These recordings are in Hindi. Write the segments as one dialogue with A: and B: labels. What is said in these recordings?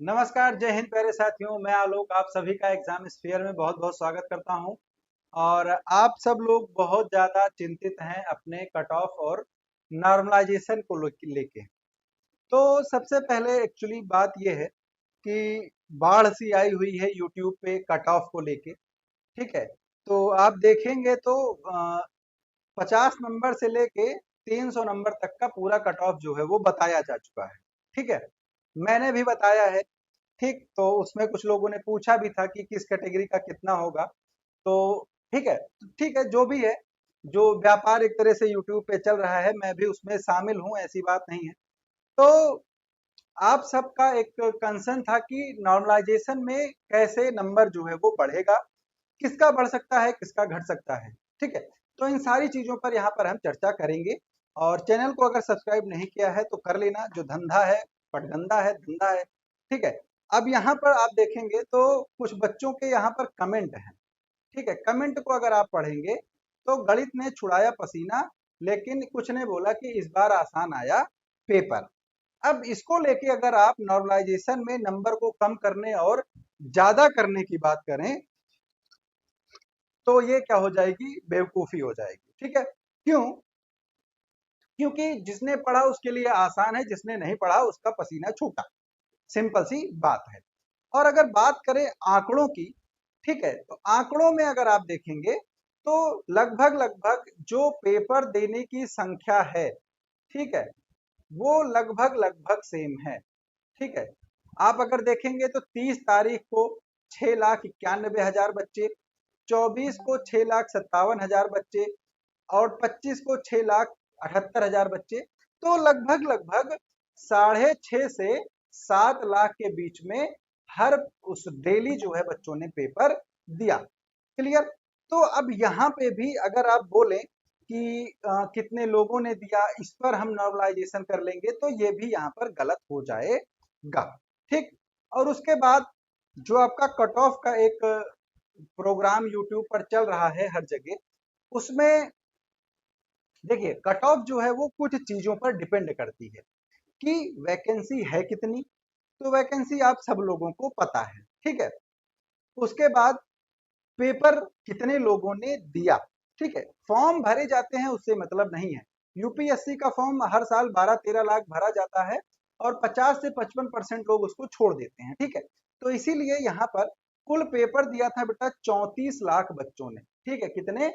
A: नमस्कार, जय हिंद प्यारे साथियों। मैं आलोक आप सभी का एग्जाम स्फीयर में बहुत बहुत स्वागत करता हूं। और आप सब लोग बहुत ज़्यादा चिंतित हैं अपने कट ऑफ और नॉर्मलाइजेशन को लेके। तो सबसे पहले एक्चुअली बात यह है कि बाढ़ सी आई हुई है यूट्यूब पे कट ऑफ को लेके। ठीक है, तो आप देखेंगे तो 50 नंबर से लेके 300 नंबर तक का पूरा कट ऑफ जो है वो बताया जा चुका है। ठीक है, मैंने भी बताया है। ठीक, तो उसमें कुछ लोगों ने पूछा भी था कि किस कैटेगरी का कितना होगा। तो ठीक है, ठीक है, जो भी है, जो व्यापार एक तरह से यूट्यूब पे चल रहा है, मैं भी उसमें शामिल हूँ, ऐसी बात नहीं है। तो आप सबका एक कंसर्न था कि नॉर्मलाइजेशन में कैसे नंबर जो है वो बढ़ेगा, किसका बढ़ सकता है, किसका घट सकता है। ठीक है, तो इन सारी चीजों पर यहाँ पर हम चर्चा करेंगे। और चैनल को अगर सब्सक्राइब नहीं किया है तो कर लेना, जो धंधा है पटगंदा है, धंधा है। ठीक है, अब यहाँ पर आप देखेंगे तो कुछ बच्चों के यहाँ पर कमेंट हैं। ठीक है, कमेंट को अगर आप पढ़ेंगे तो गणित ने छुड़ाया पसीना, लेकिन कुछ ने बोला कि इस बार आसान आया पेपर। अब इसको लेके अगर आप नॉर्मलाइजेशन में नंबर को कम करने और ज्यादा करने की बात करें तो ये क्या हो जाएगी, बेवकूफी हो जाएगी। ठीक है, क्यों? क्योंकि जिसने पढ़ा उसके लिए आसान है, जिसने नहीं पढ़ा उसका पसीना छूटा। सिंपल सी बात है। और अगर बात करें आंकड़ों की, ठीक है, तो आंकड़ों में अगर आप देखेंगे तो लगभग लगभग जो पेपर देने की संख्या है, ठीक है, वो लगभग लगभग सेम है। ठीक है, आप अगर देखेंगे तो 30 तारीख को 6,91,000 बच्चे, 24 को 6,57,000 बच्चे, और 25 को 6,78,000 बच्चे। तो लगभग लगभग 6.5 से 7 लाख के बीच में हर उस डेली जो है बच्चों ने पेपर दिया। क्लियर? तो अब यहाँ पे भी अगर आप बोलें कि कितने लोगों ने दिया, इस पर हम नॉर्मलाइजेशन कर लेंगे तो ये भी यहाँ पर गलत हो जाएगा। ठीक, और उसके बाद जो आपका कट ऑफ का एक प्रोग्राम यूट्यूब पर चल रहा है हर जगह, उसमें देखिए कट ऑफ जो है वो कुछ चीजों पर डिपेंड करती है कि वैकेंसी है कितनी। तो वैकेंसी आप सब लोगों को पता है। ठीक है, उसके बाद पेपर कितने लोगों ने दिया। ठीक है, फॉर्म भरे जाते हैं उससे मतलब नहीं है। यूपीएससी का फॉर्म हर साल 12-13 लाख भरा जाता है और 50 से 55% लोग उसको छोड़ देते हैं। ठीक है, तो इसीलिए यहाँ पर कुल पेपर दिया था बेटा 34 लाख बच्चों ने। ठीक है, कितने?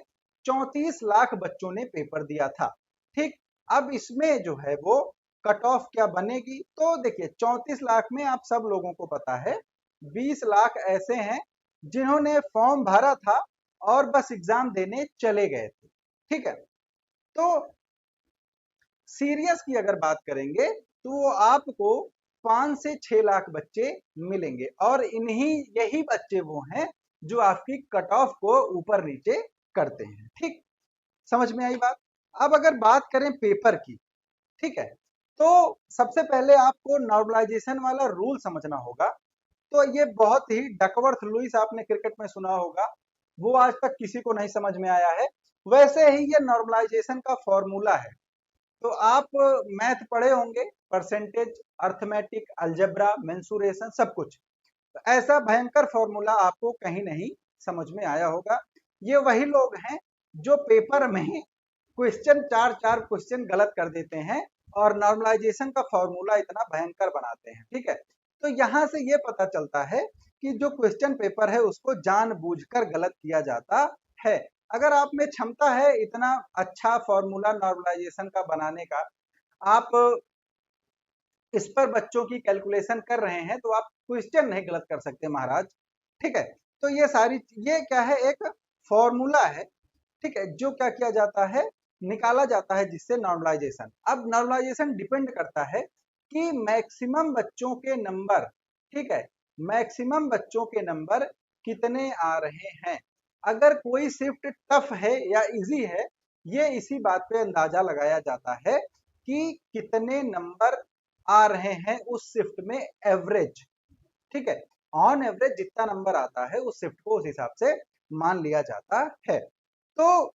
A: 34 लाख बच्चों ने पेपर दिया था। ठीक, अब इसमें जो है वो कट ऑफ क्या बनेगी, तो देखिए 34 लाख में आप सब लोगों को पता है 20 लाख ऐसे हैं जिन्होंने फॉर्म भरा था और बस एग्जाम देने चले गए थे। ठीक है, तो सीरियस की अगर बात करेंगे तो वो आपको 5 से 6 लाख बच्चे मिलेंगे, और इन्हीं यही बच्चे वो हैं जो आपकी कट ऑफ को ऊपर नीचे करते हैं। ठीक, समझ में आई बात? अब अगर बात करें पेपर की, ठीक है, तो सबसे पहले आपको नॉर्मलाइजेशन वाला रूल समझना होगा। तो ये बहुत ही डकवर्थ लुईस आपने क्रिकेट में सुना होगा, वो आज तक किसी को नहीं समझ में आया है। वैसे ही ये नॉर्मलाइजेशन का फॉर्मूला है। तो आप मैथ पढ़े होंगे, परसेंटेज, अर्थमेटिक, अलजेब्रा, मेंसुरेशन, सब कुछ। तो ऐसा भयंकर फॉर्मूला आपको कहीं नहीं समझ में आया होगा। ये वही लोग हैं जो पेपर में क्वेश्चन 4-4 क्वेश्चन गलत कर देते हैं और नॉर्मलाइजेशन का फॉर्मूला इतना भयंकर बनाते हैं। ठीक है, तो यहां से ये पता चलता है कि जो क्वेश्चन पेपर है उसको जानबूझकर गलत किया जाता है। अगर आप में क्षमता है इतना अच्छा फॉर्मूला नॉर्मलाइजेशन का बनाने का, आप इस पर बच्चों की कैलकुलेशन कर रहे हैं, तो आप क्वेश्चन नहीं गलत कर सकते महाराज। ठीक है, तो ये क्या है, एक फॉर्मूला है। ठीक है, जो क्या किया जाता है, निकाला जाता है जिससे नॉर्मलाइजेशन। अब नॉर्मलाइजेशन डिपेंड करता है कि मैक्सिमम बच्चों के नंबर, ठीक है, मैक्सिमम बच्चों के नंबर कितने आ रहे हैं। अगर कोई शिफ्ट टफ है या इजी है, ये इसी बात पे अंदाजा लगाया जाता है कि कितने नंबर आ रहे हैं उस शिफ्ट में, एवरेज। ठीक है, ऑन एवरेज जितना नंबर आता है उस शिफ्ट को उस हिसाब से मान लिया जाता है। तो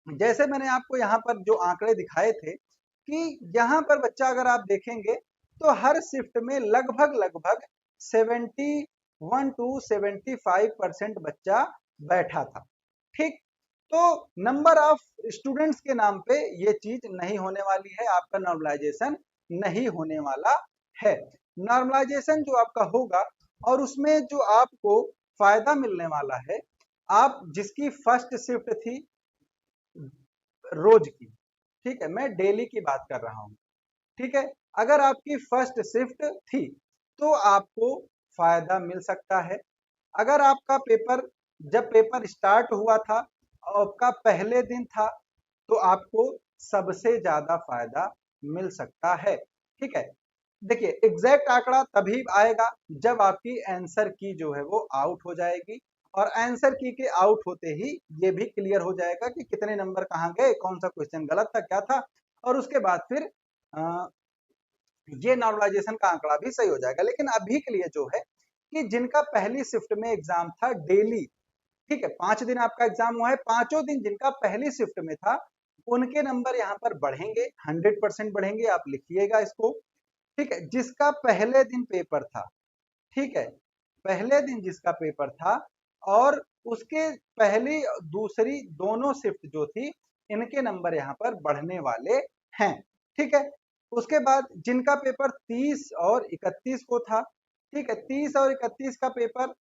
A: जैसे मैंने आपको यहाँ पर जो आंकड़े दिखाए थे कि यहाँ पर बच्चा अगर आप देखेंगे तो हर शिफ्ट में लगभग लगभग 71 to 75% बच्चा बैठा था। ठीक, तो नंबर ऑफ स्टूडेंट्स के नाम पे ये चीज नहीं होने वाली है, आपका नॉर्मलाइजेशन नहीं होने वाला है। नॉर्मलाइजेशन जो आपका होगा और उसमें जो आपको फायदा मिलने वाला है, आप जिसकी फर्स्ट शिफ्ट थी रोज की, ठीक है, मैं डेली की बात कर रहा हूँ, ठीक है, अगर आपकी फर्स्ट शिफ्ट थी तो आपको फायदा मिल सकता है। अगर आपका पेपर, जब पेपर स्टार्ट हुआ था और आपका पहले दिन था, तो आपको सबसे ज्यादा फायदा मिल सकता है। ठीक है, देखिए एग्जैक्ट आंकड़ा तभी आएगा जब आपकी आंसर की जो है वो आउट हो जाएगी, और आंसर की के आउट होते ही ये भी क्लियर हो जाएगा कि कितने नंबर कहाँ गए, कौन सा क्वेश्चन गलत था, क्या था, और उसके बाद फिर ये नॉर्मलाइजेशन का आंकड़ा भी सही हो जाएगा। लेकिन अभी के लिए जो है कि जिनका पहली शिफ्ट में एग्जाम था डेली, ठीक है, 5 दिन आपका एग्जाम हुआ है, पांचों दिन जिनका पहली शिफ्ट में था उनके नंबर यहाँ पर बढ़ेंगे, 100% बढ़ेंगे, आप लिखिएगा इसको। ठीक है, जिसका पहले दिन पेपर था, ठीक है, पहले दिन जिसका पेपर था और उसके पहली दूसरी दोनों शिफ्ट जो थी, इनके नंबर यहाँ पर बढ़ने वाले हैं। ठीक है, उसके बाद जिनका पेपर 30 और 31 को था, ठीक है, 30 और 31 का पेपर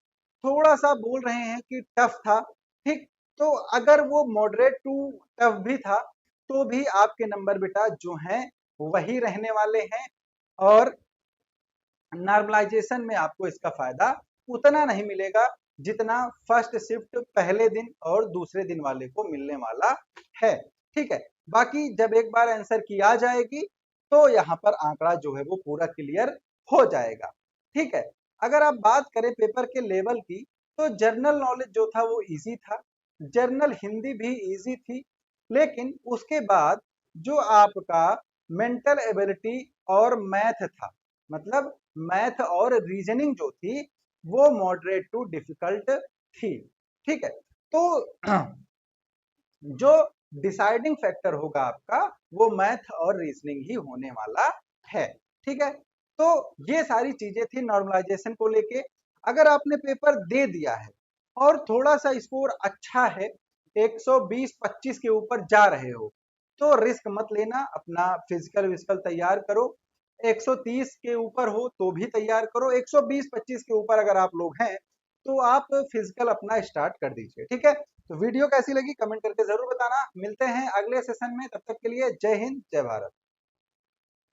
A: थोड़ा सा बोल रहे हैं कि टफ था, ठीक, तो अगर वो मॉडरेट टू टफ भी था तो भी आपके नंबर बेटा जो हैं वही रहने वाले हैं, और नॉर्मलाइजेशन में आपको इसका फायदा उतना नहीं मिलेगा जितना फर्स्ट शिफ्ट पहले दिन और दूसरे दिन वाले को मिलने वाला है। ठीक है, बाकी जब एक बार आंसर की आ जाएगी तो यहाँ पर आंकड़ा जो है वो पूरा क्लियर हो जाएगा। ठीक है, अगर आप बात करें पेपर के लेवल की, तो जर्नल नॉलेज जो था वो इजी था, जर्नल हिंदी भी इजी थी, लेकिन उसके बाद जो आपका मेंटल एबिलिटी और मैथ था, मतलब मैथ और रीजनिंग जो थी वो मॉडरेट टू डिफिकल्ट थी। ठीक है, तो जो डिसाइडिंग फैक्टर होगा आपका वो मैथ और रीजनिंग ही होने वाला है। ठीक है, तो ये सारी चीजें थी नॉर्मलाइजेशन को लेके। अगर आपने पेपर दे दिया है और थोड़ा सा स्कोर अच्छा है, 120-25 के ऊपर जा रहे हो, तो रिस्क मत लेना, अपना फिजिकल विजिकल तैयार करो। 130 के ऊपर हो तो भी तैयार करो, 120-25 के ऊपर अगर आप लोग हैं तो आप फिजिकल अपना स्टार्ट कर दीजिए। ठीक है, तो वीडियो कैसी लगी कमेंट करके जरूर बताना। मिलते हैं अगले सेशन में, तब तक के लिए जय हिंद जय भारत।